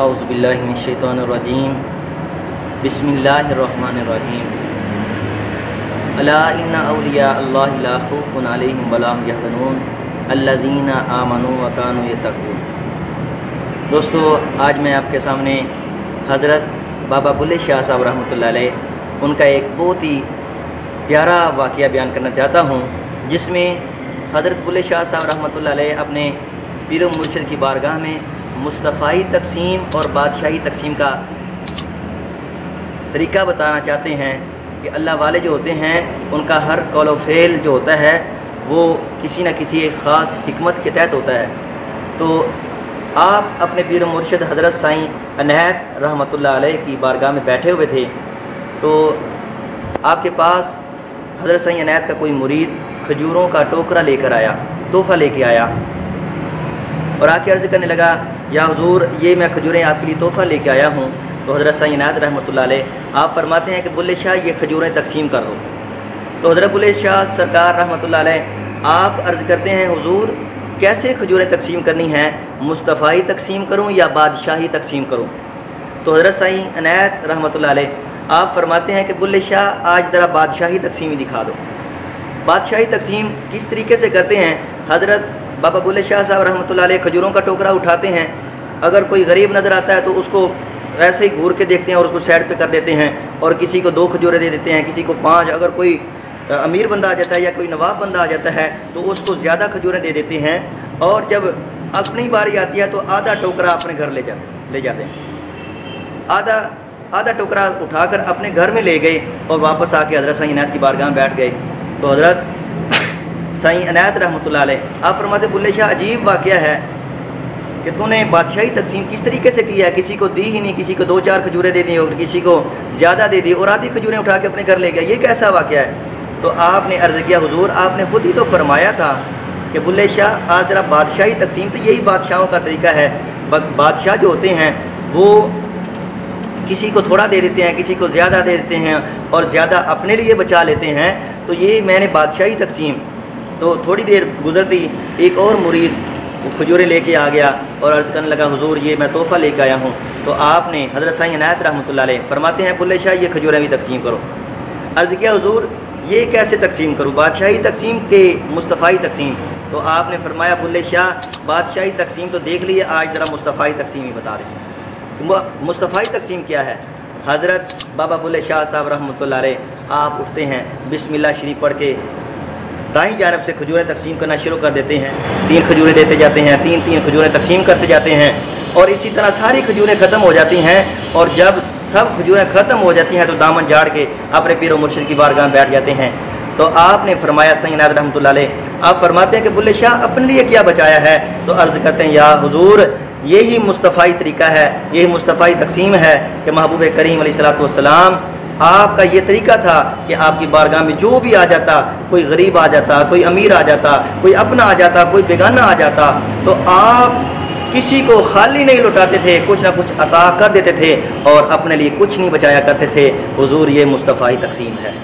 औज़ुबिल्लाहि मिनश्शैतानिर्रजीम बिस्मिल्लाहिर्रहमानिर्रहीम अला इन्ना औलिया अल्लाहि ला खौफुन अलैहिम वला हुम यहज़नून अल्लज़ीना आमनू व कानू यत्तक़ून। दोस्तों, आज मैं आपके सामने हज़रत बाबा बुल्ले शाह साहब रहमतुल्लाह अलैह उनका एक बहुत ही प्यारा वाक़या बयान करना चाहता हूँ, जिसमें हज़रत बुल्ले शाह साहब रहमतुल्लाह अलैह अपने पीर व मुर्शिद की बारगाह में मुस्तफ़ाई तक़सीम और बादशाही तक़सीम का तरीक़ा बताना चाहते हैं कि अल्लाह वाले जो होते हैं उनका हर कौल व फ़ेल जो होता है वो किसी न किसी एक ख़ास हिकमत के तहत होता है। तो आप अपने पीर व मुर्शिद हज़रत साईं अनायत रहमतुल्लाह अलैह की बारगाह में बैठे हुए थे, तो आपके पास हज़रत साईं अनायत का कोई मुरीद खजूरों का टोकरा लेकर आया, तोहफ़ा लेके आया और आके अर्ज़ करने लगा, या हुज़ूर ये मैं खजूरें आपके लिए तोहफ़ा लेके आया हूँ। तो हज़रत साईं अनायत रहमतुल्लाह अलैह आप फरमाते हैं कि बुल्ले शाह ये खजूरें तक़सीम कर दो। तो हज़रत बुल्ले शाह सरकार रहमतुल्लाह अलैह आप अर्ज़ करते हैं, हुज़ूर कैसे खजूरें तक़सीम करनी हैं, मुस्तफ़ाई तक़सीम करूँ या बादशाही तक़सीम करूँ? तो हज़रत साईं अनायत रहमतुल्लाह अलैह आप फरमाते हैं कि बुल्ले शाह आज ज़रा बादशाही तक़सीम ही दिखा दो। बादशाही तक़सीम किस तरीके से करते हैं? हज़रत बाबा बुल्ले शाह साहब रहमतुल्लाह अलैह खजूरों का टोकरा उठाते हैं, अगर कोई गरीब नज़र आता है तो उसको ऐसे ही घूर के देखते हैं और उसको साइड पे कर देते हैं, और किसी को 2 खजूरें दे देते हैं, किसी को 5। अगर कोई अमीर बंदा आ जाता है या कोई नवाब बंदा आ जाता है तो उसको ज़्यादा खजूरें दे देते हैं, और जब अपनी बारी आती है तो आधा टोकरा अपने घर ले जाते हैं। आधा टोकरा उठाकर अपने घर में ले गए और वापस आके हज़रत साईं अनायत की बारगाह में बैठ गए। तो हज़रत साईं अनायत रहमतुल्लाह अलैह आप फरमाते, बुल्ले शाह अजीब वाक़या है कि तूने बादशाही तक़सीम किस तरीके से की है, किसी को दी ही नहीं, किसी को 2-4 खजूरें दे दी और किसी को ज़्यादा दे दी और आधी खजूरें उठा के अपने घर ले गया, ये कैसा वाक़या है? तो आपने अर्ज़ किया, हुज़ूर आपने खुद ही तो फरमाया था कि बुल्ले शाह आज ज़रा बादशाही तक़सीम, तो यही बादशाहों का तरीका है। बादशाह जो होते हैं वो किसी को थोड़ा दे देते हैं, किसी को ज़्यादा दे देते हैं और ज़्यादा अपने लिए बचा लेते हैं। तो ये मैंने बादशाही तक़सीम। तो थोड़ी देर गुजरती एक और मुरीद वो खजूरें लेके आ गया और अर्ज़ करने लगा, हुज़ूर ये मैं तोहफ़ा लेके आया हूँ। तो आपने हज़रत साईं अनायत रहमतुल्लाह अलैह फरमाते हैं, बुल्ले शाह ये खजूरें भी तक़सीम करो। अर्ज़ किया, हुज़ूर ये कैसे तक़सीम करूँ, बादशाही तक़सीम के मुस्तफ़ाई तक़सीम? तो आपने फरमाया, बुल्ले शाह बादशाही तक़सीम तो देख लिए, आज ज़रा मुस्तफ़ाई तक़सीम ही बता दें। मुस्तफ़ाई तक़सीम क्या है? हज़रत बाबा बुल्ले शाह साहब रहमतुल्लाह अलैह आप उठते हैं, बिस्मिल्लाह शरीफ पढ़ के दाईं जानब से खजूरें तक़सीम करना शुरू कर देते हैं। 3 खजूरें देते जाते हैं, 3-3 खजूरें तक़सीम करते जाते हैं और इसी तरह सारी खजूरें ख़त्म हो जाती हैं। और जब सब खजूरें ख़त्म हो जाती हैं तो दामन झाड़ के अपने पीर व मुर्शिद की बारगाह में बैठ जाते हैं। तो आपने फरमाया, साईं अनायत रहमतुल्लाह अलैह आप फरमाते हैं कि बुल्ले शाह अपने लिए क्या बचाया है? तो अर्ज़ करते हैं, या हुज़ूर यही मुस्तफ़ाई तरीक़ा है, यही मुस्तफ़ाई तक़सीम है कि महबूब करीम अलैहिस्सलातु वस्सलाम आपका ये तरीका था कि आपकी बारगाह में जो भी आ जाता, कोई गरीब आ जाता, कोई अमीर आ जाता, कोई अपना आ जाता, कोई बेगाना आ जाता, तो आप किसी को खाली नहीं लौटाते थे, कुछ ना कुछ अता कर देते थे और अपने लिए कुछ नहीं बचाया करते थे। हुज़ूर ये मुस्तफ़ाई तक़सीम है।